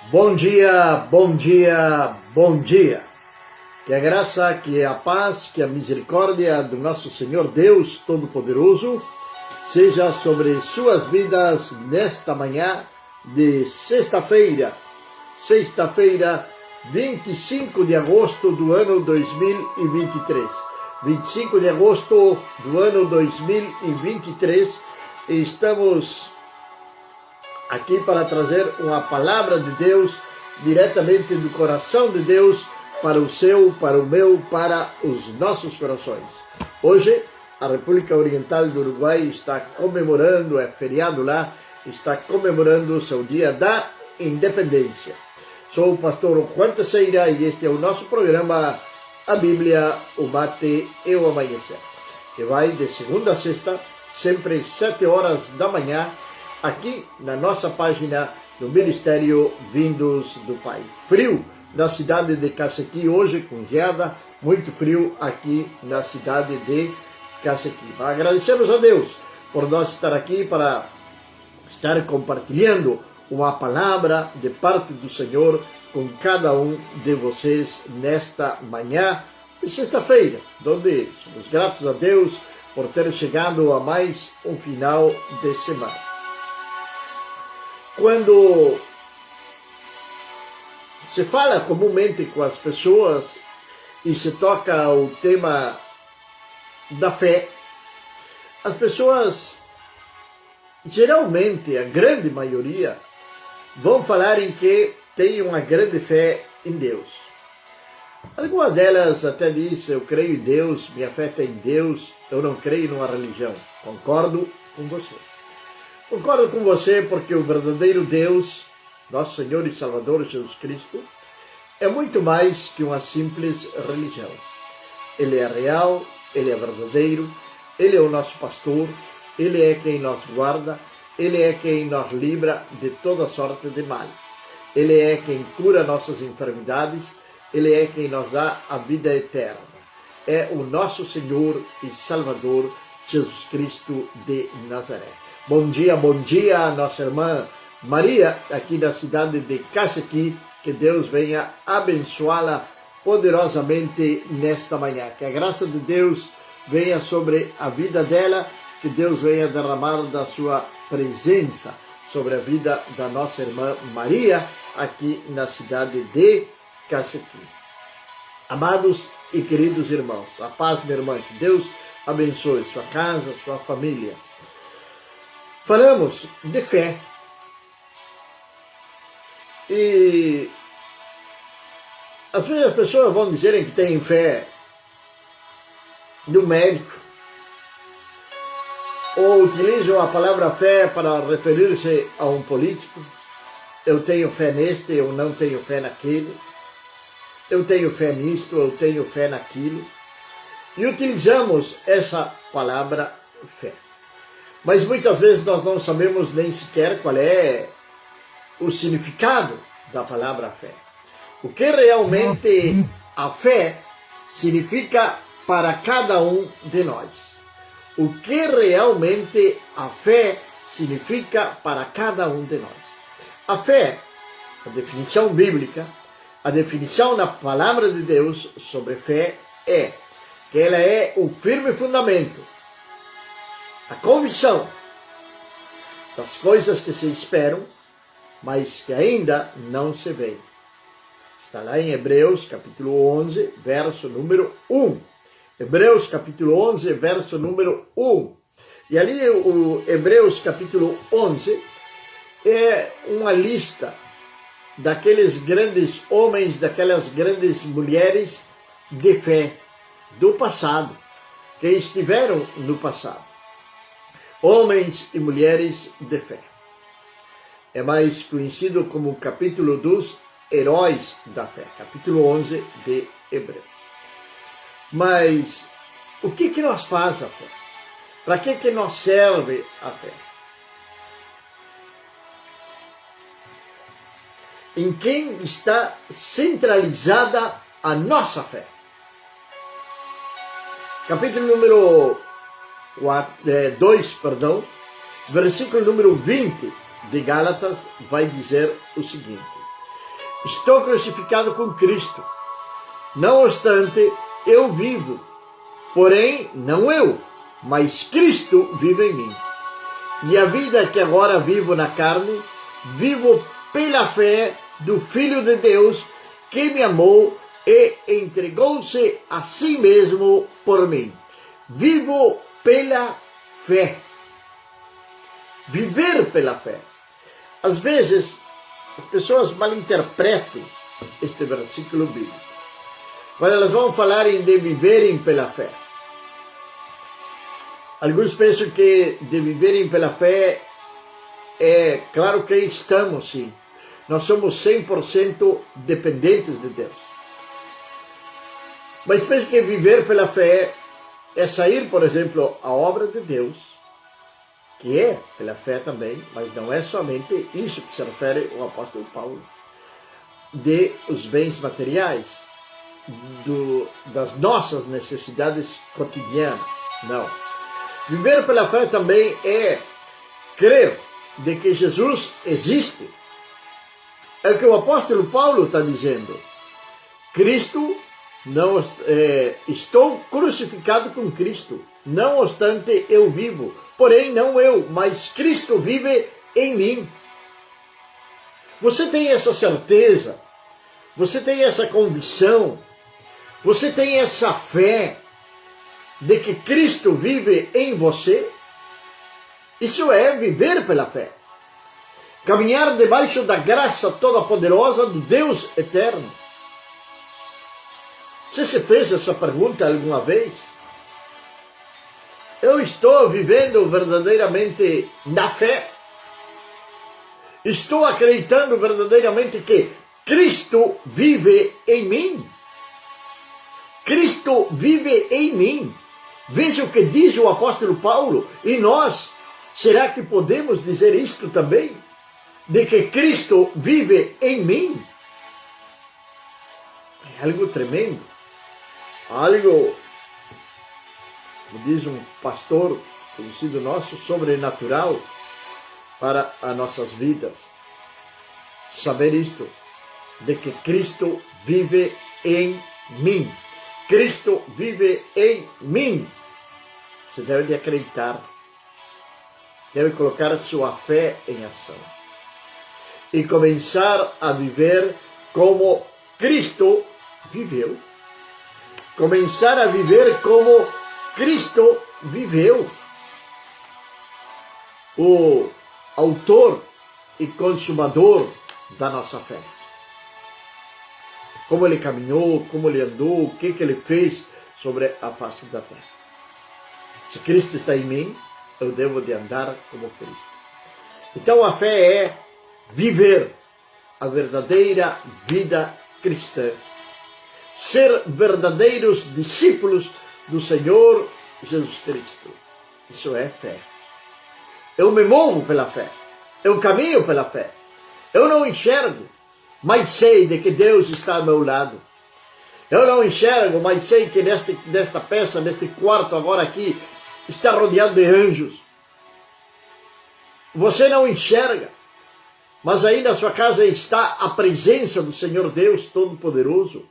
Bom dia, bom dia, bom dia. Que a graça, que a paz, que a misericórdia do nosso Senhor Deus Todo-Poderoso seja sobre suas vidas nesta manhã de sexta-feira, 25 de agosto do ano 2023. 25 de agosto do ano 2023, e estamos aqui para trazer uma palavra de Deus diretamente do coração de Deus para o seu, para o meu, para os nossos corações. Hoje, a República Oriental do Uruguai está comemorando, é feriado lá, está comemorando o seu dia da independência. Sou o pastor Juan Teixeira e este é o nosso programa A Bíblia, o Mate e o Amanhecer, que vai de segunda a sexta, sempre às 7 horas da manhã, aqui na nossa página do Ministério Vindos do Pai. Frio na cidade de Cacequi hoje, com geada, muito frio aqui na cidade de Cacequi. Agradecemos a Deus por nós estar aqui para estar compartilhando uma palavra de parte do Senhor com cada um de vocês nesta manhã de sexta-feira, onde somos gratos a Deus por ter chegado a mais um final de semana. Quando se fala comumente com as pessoas e se toca o tema da fé, as pessoas, geralmente, a grande maioria, vão falar em que tem uma grande fé em Deus. Algumas delas até dizem: eu creio em Deus, minha fé está em Deus, eu não creio numa religião. Concordo com você. Concordo com você porque o verdadeiro Deus, nosso Senhor e Salvador Jesus Cristo, é muito mais que uma simples religião. Ele é real, Ele é verdadeiro, Ele é o nosso pastor, Ele é quem nos guarda, Ele é quem nos livra de toda sorte de males. Ele é quem cura nossas enfermidades, Ele é quem nos dá a vida eterna. É o nosso Senhor e Salvador Jesus Cristo de Nazaré. Bom dia, nossa irmã Maria, aqui da cidade de Cacequi. Que Deus venha abençoá-la poderosamente nesta manhã. Que a graça de Deus venha sobre a vida dela, que Deus venha derramar da sua presença sobre a vida da nossa irmã Maria, aqui na cidade de Cacequi. Amados e queridos irmãos, a paz, minha irmã, que Deus abençoe sua casa, sua família. Falamos de fé. E às vezes as pessoas vão dizerem que têm fé no médico, ou utilizam a palavra fé para referir-se a um político. Eu tenho fé neste, eu não tenho fé naquele. Eu tenho fé nisto, eu tenho fé naquilo. E utilizamos essa palavra fé. Mas muitas vezes nós não sabemos nem sequer qual é o significado da palavra fé. O que realmente a fé significa para cada um de nós. O que realmente a fé significa para cada um de nós. A fé, a definição bíblica, a definição na palavra de Deus sobre fé é que ela é o firme fundamento, a convicção das coisas que se esperam, mas que ainda não se veem. Está lá em Hebreus capítulo 11, verso número 1. Hebreus capítulo 11, verso número 1. E ali o Hebreus capítulo 11 é uma lista daqueles grandes homens, daquelas grandes mulheres de fé do passado, que estiveram no passado. Homens e mulheres de fé. É mais conhecido como o capítulo dos heróis da fé, capítulo 11 de Hebreus. Mas o que nos faz a fé? Para que nos serve a fé? Em quem está centralizada a nossa fé? Capítulo número 2, versículo número 20 de Gálatas vai dizer o seguinte: Estou crucificado com Cristo. Não obstante, eu vivo. Porém, não eu, mas Cristo vive em mim. E a vida que agora vivo na carne, vivo pela fé do Filho de Deus, que me amou e entregou-se a si mesmo por mim. Vivo pela fé. Viver pela fé. Às vezes, as pessoas malinterpretam este versículo bíblico. Quando elas vão falar de viverem pela fé. Alguns pensam que de viverem pela fé é claro que estamos, sim. Nós somos 100% dependentes de Deus. Mas penso que viver pela fé é sair, por exemplo, a obra de Deus, que é pela fé também, mas não é somente isso que se refere o apóstolo Paulo, de os bens materiais, das nossas necessidades cotidianas. Não. Viver pela fé também é crer de que Jesus existe. É o que o apóstolo Paulo está dizendo. Cristo, não, estou crucificado com Cristo. Não obstante eu vivo. Porém, não eu, mas Cristo vive em mim. Você tem essa certeza? Você tem essa convicção? Você tem essa fé de que Cristo vive em você? Isso é viver pela fé. Caminhar debaixo da graça toda-poderosa do Deus eterno. Você se fez essa pergunta alguma vez? Eu estou vivendo verdadeiramente na fé? Estou acreditando verdadeiramente que Cristo vive em mim? Cristo vive em mim. Veja o que diz o apóstolo Paulo. E nós, será que podemos dizer isto também? De que Cristo vive em mim? É algo tremendo. Algo, como diz um pastor conhecido nosso, sobrenatural para as nossas vidas. Saber isto, de que Cristo vive em mim. Cristo vive em mim. Você deve de acreditar. Deve colocar sua fé em ação. E começar a viver como Cristo viveu. Começar a viver como Cristo viveu. O autor e consumador da nossa fé. Como ele caminhou, como ele andou, o que ele fez sobre a face da terra. Se Cristo está em mim, eu devo de andar como Cristo. Então a fé é viver a verdadeira vida cristã. Ser verdadeiros discípulos do Senhor Jesus Cristo. Isso é fé. Eu me movo pela fé. Eu caminho pela fé. Eu não enxergo, mas sei de que Deus está ao meu lado. Eu não enxergo, mas sei que nesta peça, neste quarto agora aqui, está rodeado de anjos. Você não enxerga, mas aí na sua casa está a presença do Senhor Deus Todo-Poderoso.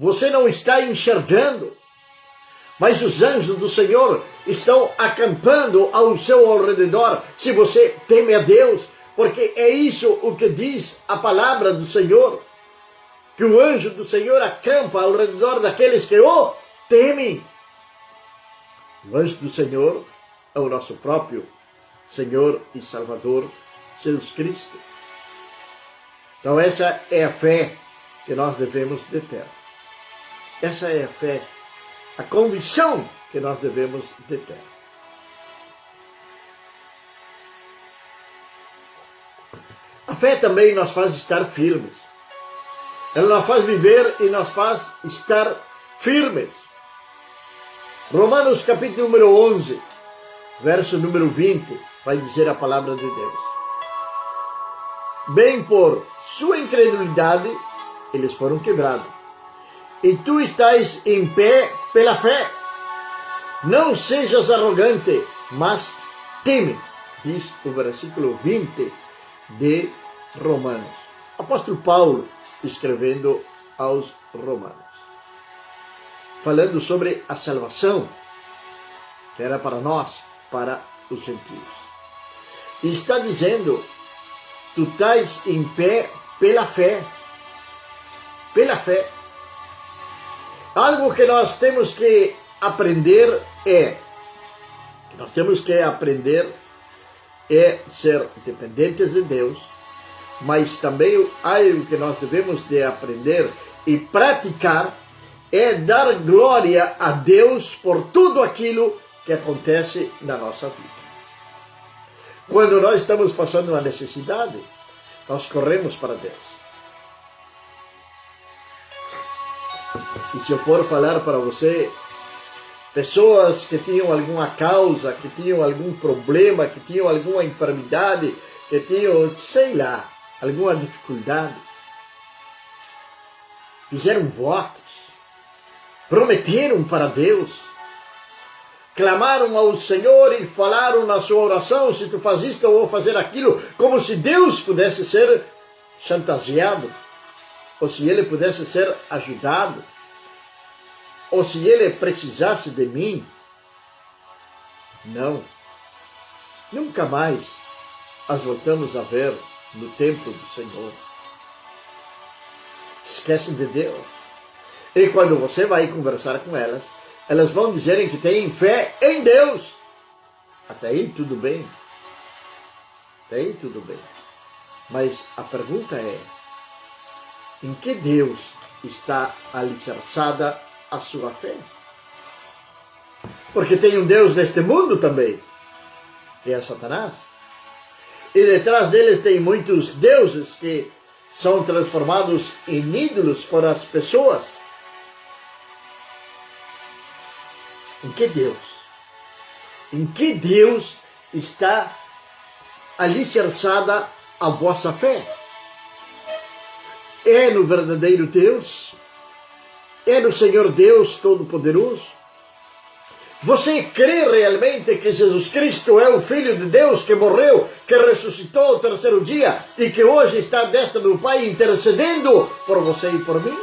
Você não está enxergando, mas os anjos do Senhor estão acampando ao seu redor, se você teme a Deus, porque é isso o que diz a palavra do Senhor, que o anjo do Senhor acampa ao redor daqueles que o temem. O anjo do Senhor é o nosso próprio Senhor e Salvador, Jesus Cristo. Então essa é a fé que nós devemos de ter. Essa é a fé, a convicção que nós devemos de ter. A fé também nos faz estar firmes. Ela nos faz viver e nos faz estar firmes. Romanos capítulo número 11, verso número 20, vai dizer a palavra de Deus. Bem por sua incredulidade, eles foram quebrados. E tu estás em pé pela fé. Não sejas arrogante, mas teme, diz o versículo 20 de Romanos. Apóstolo Paulo escrevendo aos Romanos, falando sobre a salvação que era para nós, para os gentios. E está dizendo, tu estás em pé pela fé. Pela fé. Algo que nós temos que aprender é ser dependentes de Deus, mas também algo que nós devemos de aprender e praticar é dar glória a Deus por tudo aquilo que acontece na nossa vida. Quando nós estamos passando uma necessidade, nós corremos para Deus. E se eu for falar para você, pessoas que tinham alguma causa, que tinham algum problema, que tinham alguma enfermidade, que tinham, sei lá, alguma dificuldade, fizeram votos, prometeram para Deus, clamaram ao Senhor e falaram na sua oração, se tu faz isto, eu vou fazer aquilo, como se Deus pudesse ser chantageado, ou se Ele pudesse ser ajudado, ou se Ele precisasse de mim. Não. Nunca mais as voltamos a ver no templo do Senhor. Esquecem de Deus. E quando você vai conversar com elas, elas vão dizerem que têm fé em Deus. Até aí tudo bem. Até aí tudo bem. Mas a pergunta é, em que Deus está alicerçada a sua fé? Porque tem um Deus deste mundo também, que é Satanás. E detrás deles tem muitos deuses que são transformados em ídolos por as pessoas. Em que Deus? Em que Deus está alicerçada a vossa fé? É no verdadeiro Deus? É no Senhor Deus Todo-Poderoso? Você crê realmente que Jesus Cristo é o Filho de Deus que morreu, que ressuscitou ao terceiro dia e que hoje está à destra do Pai intercedendo por você e por mim?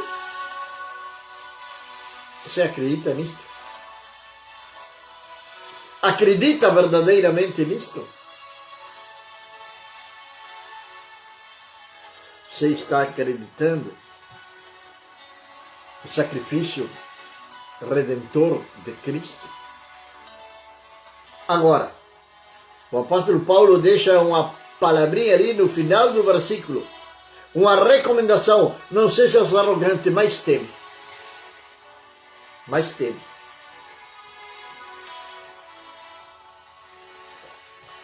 Você acredita nisto? Acredita verdadeiramente nisto? Você está acreditando no sacrifício redentor de Cristo? Agora, o apóstolo Paulo deixa uma palavrinha ali no final do versículo, uma recomendação: não sejas arrogante, mas teme. Mas teme.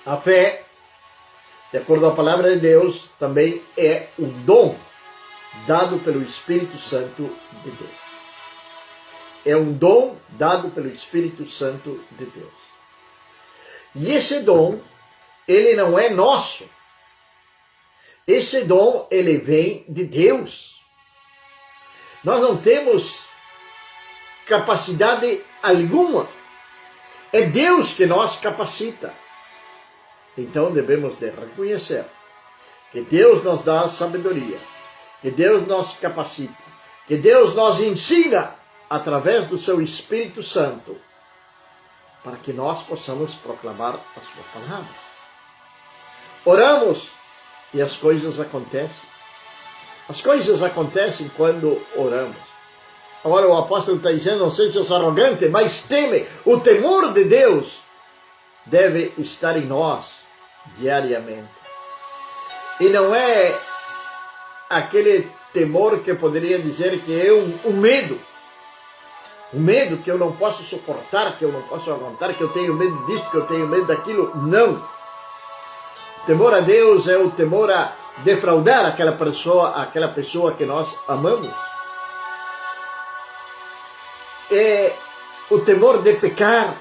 A fé, de acordo com a palavra de Deus, também é um dom dado pelo Espírito Santo de Deus. É um dom dado pelo Espírito Santo de Deus. E esse dom, ele não é nosso. Esse dom, ele vem de Deus. Nós não temos capacidade alguma. É Deus que nos capacita. Então devemos de reconhecer que Deus nos dá sabedoria, que Deus nos capacita, que Deus nos ensina através do seu Espírito Santo, para que nós possamos proclamar a sua palavra. Oramos e as coisas acontecem. As coisas acontecem quando oramos. Agora o apóstolo está dizendo, não sejas arrogante, mas teme. O temor de Deus deve estar em nós diariamente. E não é aquele temor que eu poderia dizer que é um medo. Um medo que eu não posso suportar, que eu não posso aguentar, que eu tenho medo disso, que eu tenho medo daquilo. Não. O temor a Deus é o temor a defraudar aquela pessoa que nós amamos. É o temor de pecar.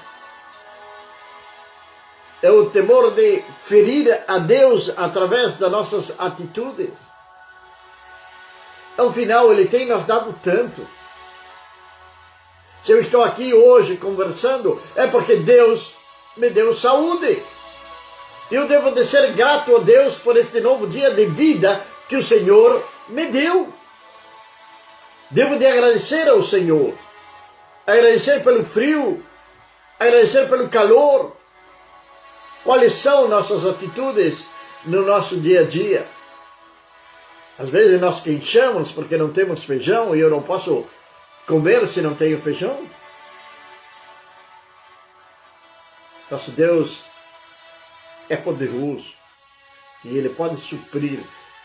É o temor de ferir a Deus através das nossas atitudes. Ao final, Ele tem nos dado tanto. Se eu estou aqui hoje conversando, é porque Deus me deu saúde. Eu devo de ser grato a Deus por este novo dia de vida que o Senhor me deu. Devo de agradecer ao Senhor, agradecer pelo frio, agradecer pelo calor. Quais são nossas atitudes no nosso dia a dia? Às vezes nós queixamos porque não temos feijão e eu não posso comer se não tenho feijão. Nosso Deus é poderoso e Ele pode suprir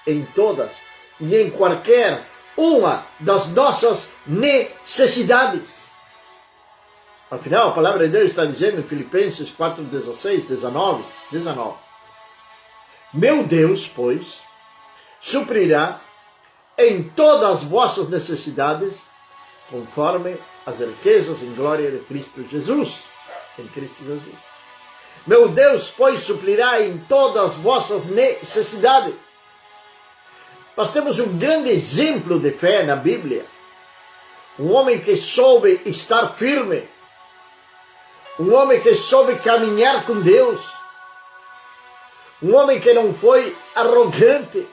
em todas e em qualquer uma das nossas necessidades. Afinal, a palavra de Deus está dizendo em Filipenses 4:16, 19. Meu Deus, pois, suprirá em todas as vossas necessidades, conforme as riquezas em glória de Cristo Jesus. Em Cristo Jesus. Meu Deus, pois, suprirá em todas as vossas necessidades. Nós temos um grande exemplo de fé na Bíblia. Um homem que soube estar firme. Um homem que soube caminhar com Deus. Um homem que não foi arrogante.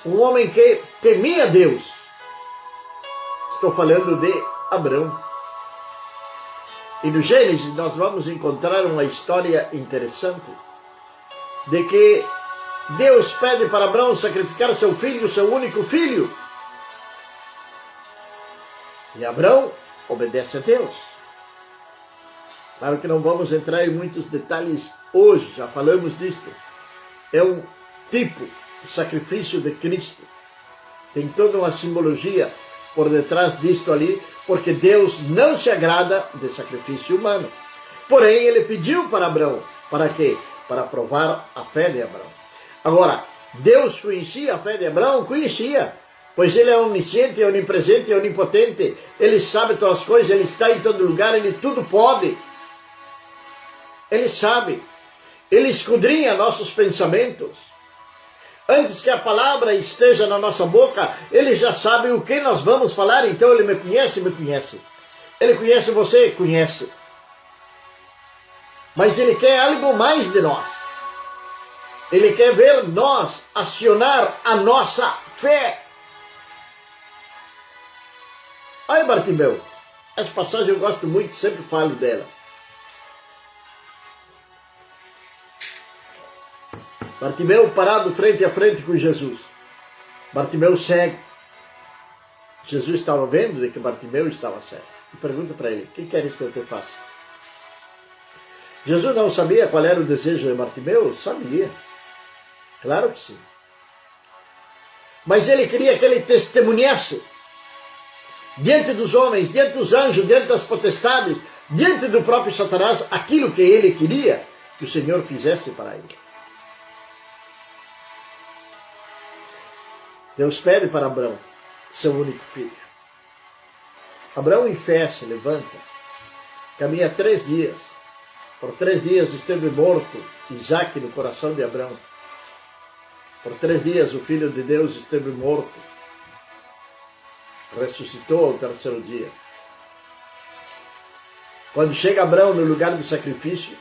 Um homem que temia Deus. Estou falando de Abraão. E no Gênesis nós vamos encontrar uma história interessante de que Deus pede para Abraão sacrificar seu filho, seu único filho. E Abraão obedece a Deus. Claro que não vamos entrar em muitos detalhes hoje, já falamos disso. É um tipo de sacrifício de Cristo. Tem toda uma simbologia por detrás disto ali, porque Deus não se agrada de sacrifício humano. Porém, Ele pediu para Abraão, para quê? Para provar a fé de Abraão. Agora, Deus conhecia a fé de Abraão? Conhecia, pois Ele é onisciente, onipresente, onipotente, Ele sabe todas as coisas, Ele está em todo lugar, Ele tudo pode. Ele sabe, Ele esquadrinha nossos pensamentos. Antes que a palavra esteja na nossa boca, Ele já sabe o que nós vamos falar, então Ele me conhece, me conhece. Ele conhece você, conhece. Mas Ele quer algo mais de nós. Ele quer ver nós acionar a nossa fé. Olha Bartimeu, essa passagem eu gosto muito, sempre falo dela. Bartimeu parado frente a frente com Jesus. Bartimeu cego. Jesus estava vendo de que Bartimeu estava cego. E pergunta para ele, o que queres que eu te faça? Jesus não sabia qual era o desejo de Bartimeu? Sabia. Claro que sim. Mas ele queria que ele testemunhasse diante dos homens, diante dos anjos, diante das potestades, diante do próprio Satanás, aquilo que ele queria que o Senhor fizesse para ele. Deus pede para Abraão, seu único filho. Abraão em fé se levanta, caminha 3 dias. Por 3 dias esteve morto Isaque no coração de Abraão. Por 3 dias o Filho de Deus esteve morto. Ressuscitou ao 3º dia. Quando chega Abraão no lugar do sacrifício,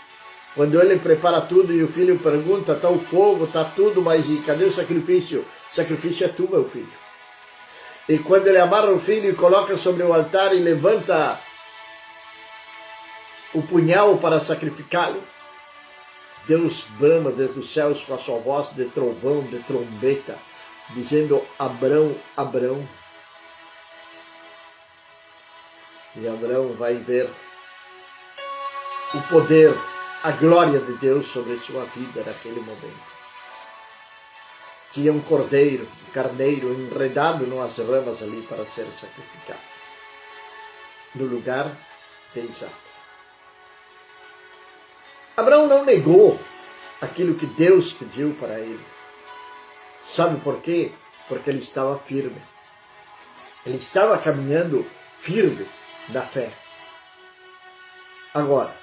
quando ele prepara tudo e o filho pergunta, está o fogo, está tudo, mas e cadê o sacrifício? O sacrifício é tu, meu filho. E quando ele amarra o filho e coloca sobre o altar e levanta o punhal para sacrificá-lo, Deus brama desde os céus com a sua voz de trovão, de trombeta, dizendo, Abraão, Abraão. E Abraão vai ver o poder, a glória de Deus sobre sua vida naquele momento. Tinha um cordeiro, um carneiro enredado nas ramas ali para ser sacrificado, no lugar de Isaque. Abraão não negou aquilo que Deus pediu para ele. Sabe por quê? Porque ele estava firme. Ele estava caminhando firme na fé. Agora,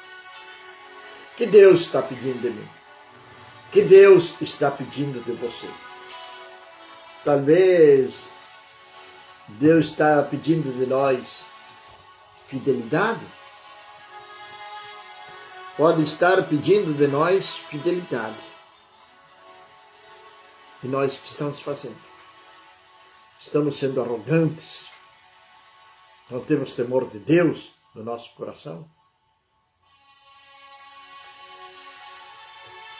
o que Deus está pedindo de mim? O que Deus está pedindo de você? Talvez Deus está pedindo de nós fidelidade. Pode estar pedindo de nós fidelidade. E nós o que estamos fazendo? Estamos sendo arrogantes? Não temos temor de Deus no nosso coração?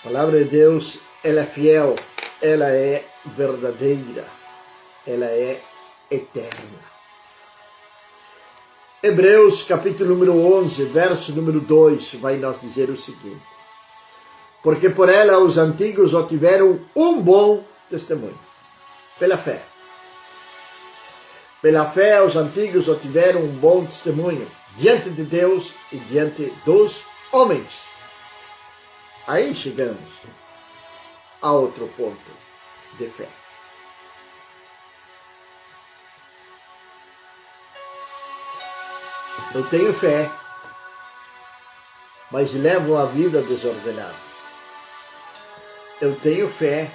A palavra de Deus, ela é fiel, ela é verdadeira, ela é eterna. Hebreus capítulo número 11, verso número 2, vai nos dizer o seguinte: porque por ela os antigos obtiveram um bom testemunho, pela fé. Pela fé os antigos obtiveram um bom testemunho diante de Deus e diante dos homens. Aí chegamos a outro ponto de fé. Eu tenho fé, mas levo a vida desordenada. Eu tenho fé,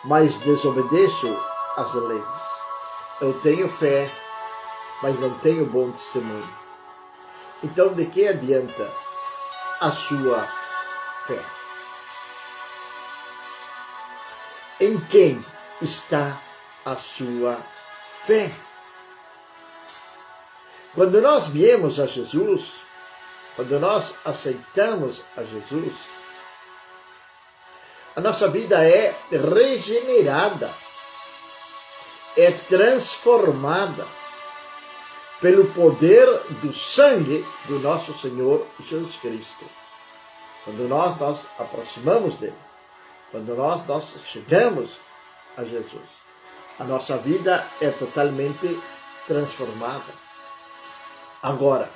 mas desobedeço às leis. Eu tenho fé, mas não tenho bom testemunho. Então, de que adianta a sua fé? Em quem está a sua fé? Quando nós viemos a Jesus, quando nós aceitamos a Jesus, a nossa vida é regenerada, é transformada pelo poder do sangue do nosso Senhor Jesus Cristo. Quando nós nos aproximamos dele, quando nós chegamos a Jesus, a nossa vida é totalmente transformada. Agora,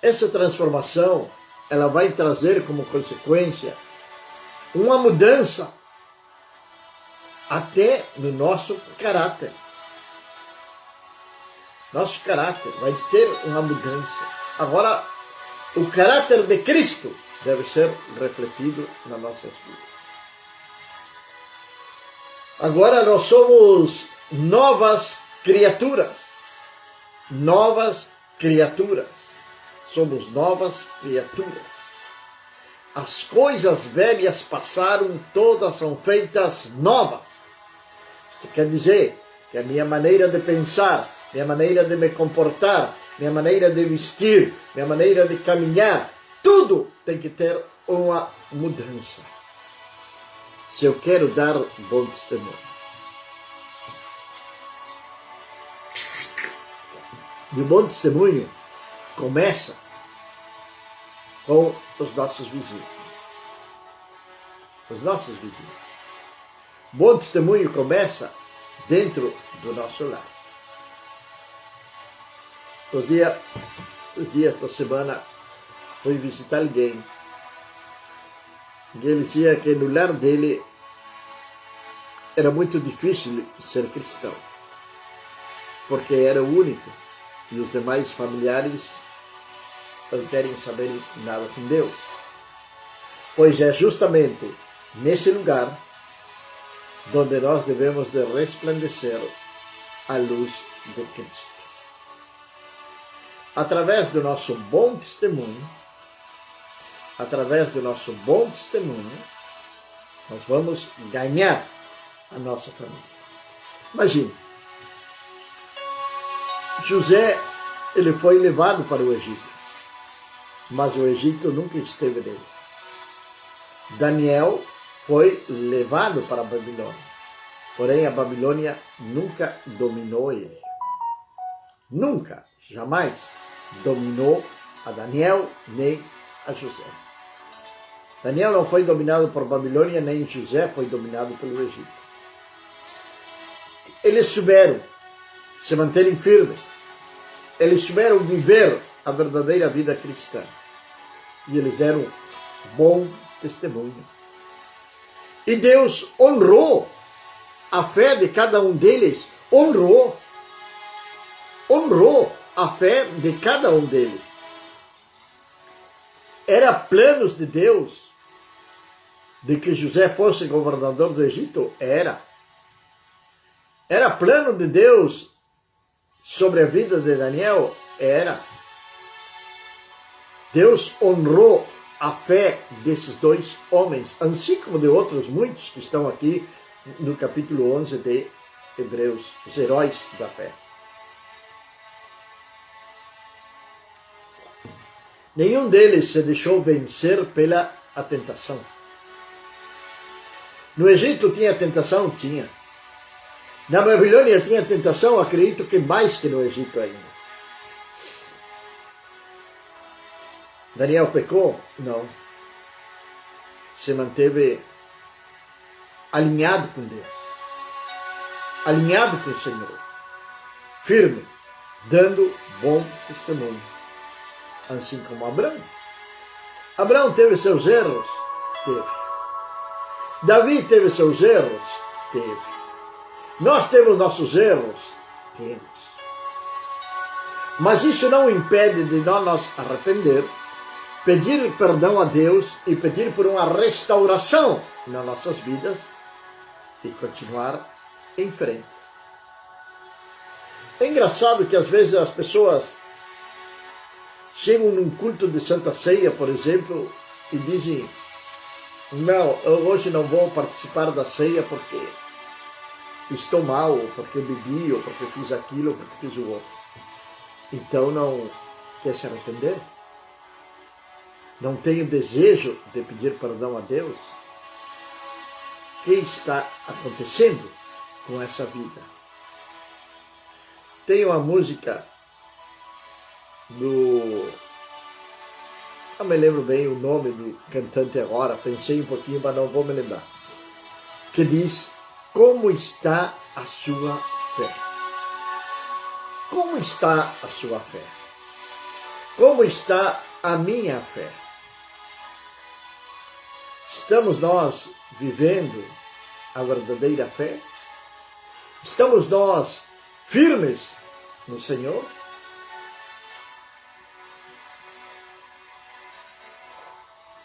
essa transformação, ela vai trazer como consequência uma mudança até no nosso caráter. Nosso caráter vai ter uma mudança. Agora, o caráter de Cristo deve ser refletido nas nossas vidas. Agora nós somos novas criaturas. Novas criaturas. Somos novas criaturas. As coisas velhas passaram, todas são feitas novas. Isso quer dizer que a minha maneira de pensar, minha maneira de me comportar, minha maneira de vestir, minha maneira de caminhar, tudo tem que ter uma mudança. Se eu quero dar bom testemunho. E o bom testemunho começa com os nossos vizinhos. Os nossos vizinhos. Bom testemunho começa dentro do nosso lar. Os dias da semana fui visitar alguém e ele dizia que no lar dele era muito difícil ser cristão, porque era o único e os demais familiares não querem saber nada com Deus. Pois é justamente nesse lugar onde nós devemos de resplandecer a luz de Cristo. Através do nosso bom testemunho, nós vamos ganhar a nossa família. Imagine, José, ele foi levado para o Egito, mas o Egito nunca esteve nele. Daniel foi levado para a Babilônia, porém a Babilônia nunca dominou ele. Nunca, jamais dominou a Daniel nem a José. Daniel não foi dominado por Babilônia, nem José foi dominado pelo Egito. Eles souberam se manterem firmes. Eles souberam viver a verdadeira vida cristã. E eles deram bom testemunho. E Deus honrou a fé de cada um deles. Honrou a fé de cada um deles. Era planos de Deus de que José fosse governador do Egito? Era. Era plano de Deus sobre a vida de Daniel? Era. Deus honrou a fé desses dois homens, assim como de outros muitos que estão aqui no capítulo 11 de Hebreus, os heróis da fé. Nenhum deles se deixou vencer pela tentação. No Egito tinha tentação? Tinha. Na Babilônia tinha tentação? Acredito que mais que no Egito ainda. Daniel pecou? Não. Se manteve alinhado com Deus, alinhado com o Senhor, firme, dando bom testemunho, assim como Abraão. Abraão teve seus erros? Teve. Davi teve seus erros? Teve. Nós temos nossos erros? Temos. Mas isso não impede de nós nos arrepender, pedir perdão a Deus e pedir por uma restauração nas nossas vidas e continuar em frente. É engraçado que às vezes as pessoas chegam num culto de Santa Ceia, por exemplo, e dizem: não, eu hoje não vou participar da ceia porque estou mal, ou porque bebi, ou porque fiz aquilo, ou porque fiz o outro. Então não quer se arrepender? Não tem o desejo de pedir perdão a Deus? O que está acontecendo com essa vida? Tem uma música do... não me lembro bem o nome do cantante agora, pensei um pouquinho, mas não vou me lembrar, que diz: como está a sua fé? Como está a sua fé? Como está a minha fé? Estamos nós vivendo a verdadeira fé? Estamos nós firmes no Senhor?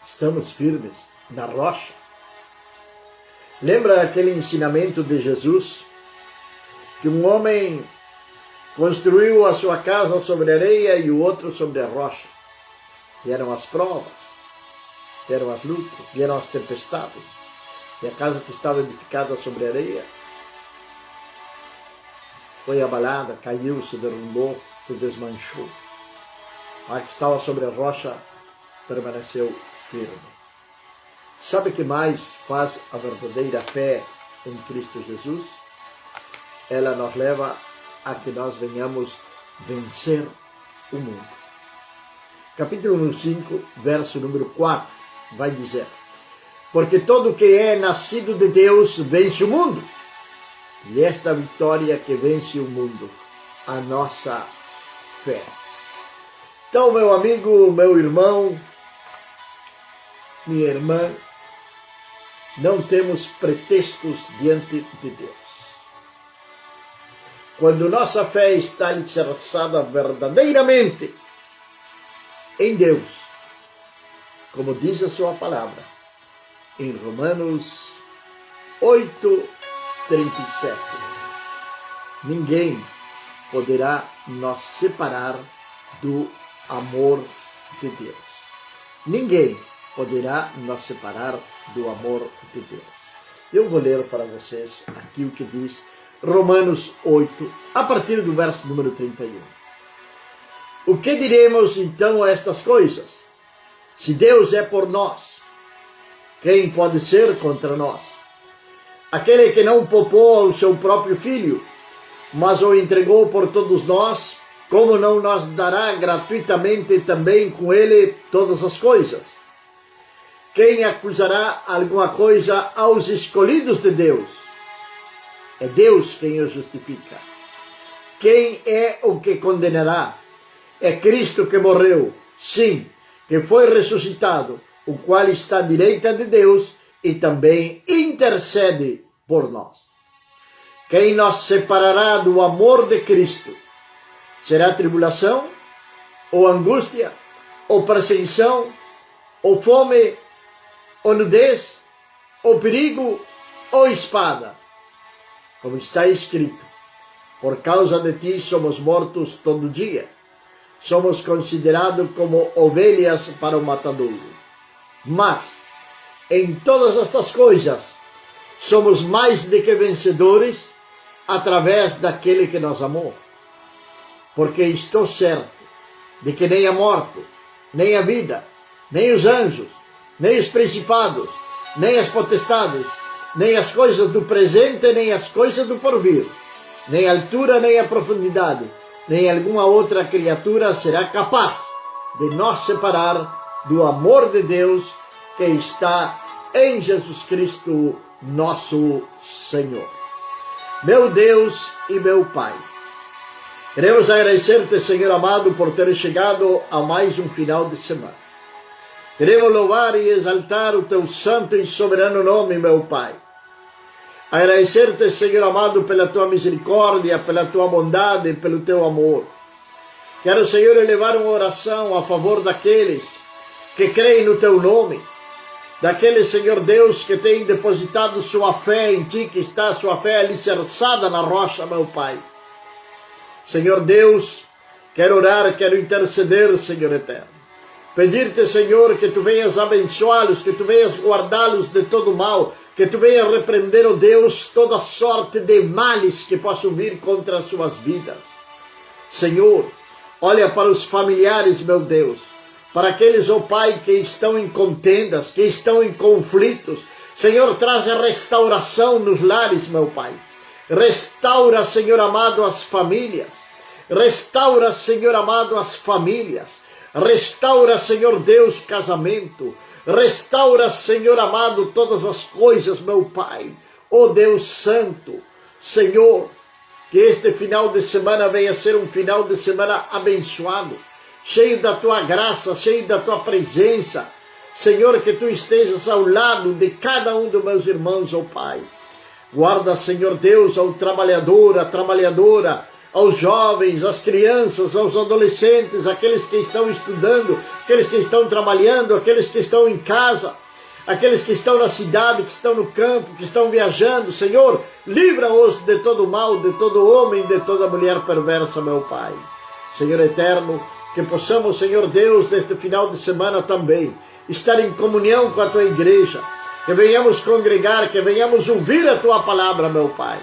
Estamos firmes na rocha? Lembra aquele ensinamento de Jesus? Que um homem construiu a sua casa sobre a areia e o outro sobre a rocha. Vieram as provas, vieram as lutas, vieram as tempestades. E a casa que estava edificada sobre a areia foi abalada, caiu, se derrubou, se desmanchou. A que estava sobre a rocha permaneceu firme. Sabe o que mais faz a verdadeira fé em Cristo Jesus? Ela nos leva a que nós venhamos vencer o mundo. Capítulo 5, verso número 4, vai dizer: porque todo que é nascido de Deus vence o mundo. E esta vitória que vence o mundo, a nossa fé. Então, meu amigo, meu irmão, minha irmã, não temos pretextos diante de Deus. Quando nossa fé está alicerçada verdadeiramente em Deus, como diz a sua palavra, em Romanos 8:37, ninguém poderá nos separar do amor de Deus. Ninguém poderá nos separar do amor de Deus. Eu vou ler para vocês aqui o que diz Romanos 8, a partir do verso número 31. O que diremos então a estas coisas? Se Deus é por nós, quem pode ser contra nós? Aquele que não poupou ao seu próprio filho, mas o entregou por todos nós, como não nos dará gratuitamente também com ele todas as coisas? Quem acusará alguma coisa aos escolhidos de Deus? É Deus quem os justifica. Quem é o que condenará? É Cristo que morreu, sim, que foi ressuscitado, o qual está à direita de Deus e também intercede por nós. Quem nos separará do amor de Cristo? Será tribulação, ou angústia, ou perseguição, ou fome, ou nudez, ou perigo, ou espada? Como está escrito: por causa de ti somos mortos todo dia, somos considerados como ovelhas para o matadouro. Mas, em todas estas coisas, somos mais do que vencedores através daquele que nos amou. Porque estou certo de que nem a morte, nem a vida, nem os anjos, nem os principados, nem as potestades, nem as coisas do presente, nem as coisas do porvir, nem a altura, nem a profundidade, nem alguma outra criatura será capaz de nos separar do amor de Deus que está em Jesus Cristo, nosso Senhor. Meu Deus e meu Pai, queremos agradecer-te, Senhor amado, por ter chegado a mais um final de semana. Queremos louvar e exaltar o teu santo e soberano nome, meu Pai. Agradecer-te, Senhor amado, pela tua misericórdia, pela tua bondade, pelo teu amor. Quero, Senhor, elevar uma oração a favor daqueles que creem no teu nome, daqueles, Senhor Deus, que têm depositado sua fé em ti, que está sua fé alicerçada na rocha, meu Pai. Senhor Deus, quero orar, quero interceder, Senhor eterno. Pedir-te, Senhor, que tu venhas abençoá-los, que tu venhas guardá-los de todo mal, que tu venhas repreender, ó Deus, toda sorte de males que possam vir contra as suas vidas. Senhor, olha para os familiares, meu Deus, para aqueles, ó Pai, que estão em contendas, que estão em conflitos. Senhor, traz a restauração nos lares, meu Pai. Restaura, Senhor amado, as famílias. Restaura, Senhor amado, as famílias. Restaura, Senhor Deus, casamento. Restaura, Senhor amado, todas as coisas, meu Pai. Ó Deus Santo, Senhor, que este final de semana venha ser um final de semana abençoado, cheio da Tua graça, cheio da Tua presença. Senhor, que Tu estejas ao lado de cada um dos meus irmãos, ó Pai. Guarda, Senhor Deus, ao trabalhador, à trabalhadora, aos jovens, às crianças, aos adolescentes, aqueles que estão estudando, aqueles que estão trabalhando, aqueles que estão em casa, aqueles que estão na cidade, que estão no campo, que estão viajando. Senhor, livra-os de todo mal, de todo homem, de toda mulher perversa, meu Pai. Senhor eterno, que possamos, Senhor Deus, neste final de semana também, estar em comunhão com a Tua igreja, que venhamos congregar, que venhamos ouvir a Tua palavra, meu Pai.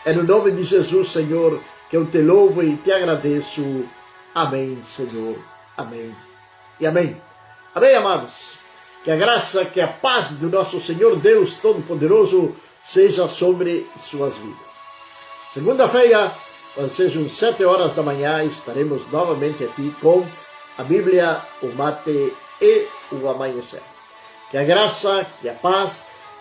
É no nome de Jesus, Senhor, que eu te louvo e te agradeço. Amém, Senhor. Amém e amém. Amém, amados. Que a graça, que a paz do nosso Senhor Deus Todo-Poderoso seja sobre suas vidas. Segunda-feira, quando sejam 7 horas da manhã, estaremos novamente aqui com a Bíblia, o mate e o amanhecer. Que a graça, que a paz,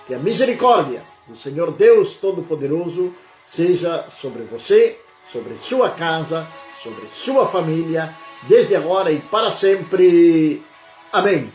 que a misericórdia do Senhor Deus Todo-Poderoso seja sobre você, sobre sua casa, sobre sua família, desde agora e para sempre. Amém.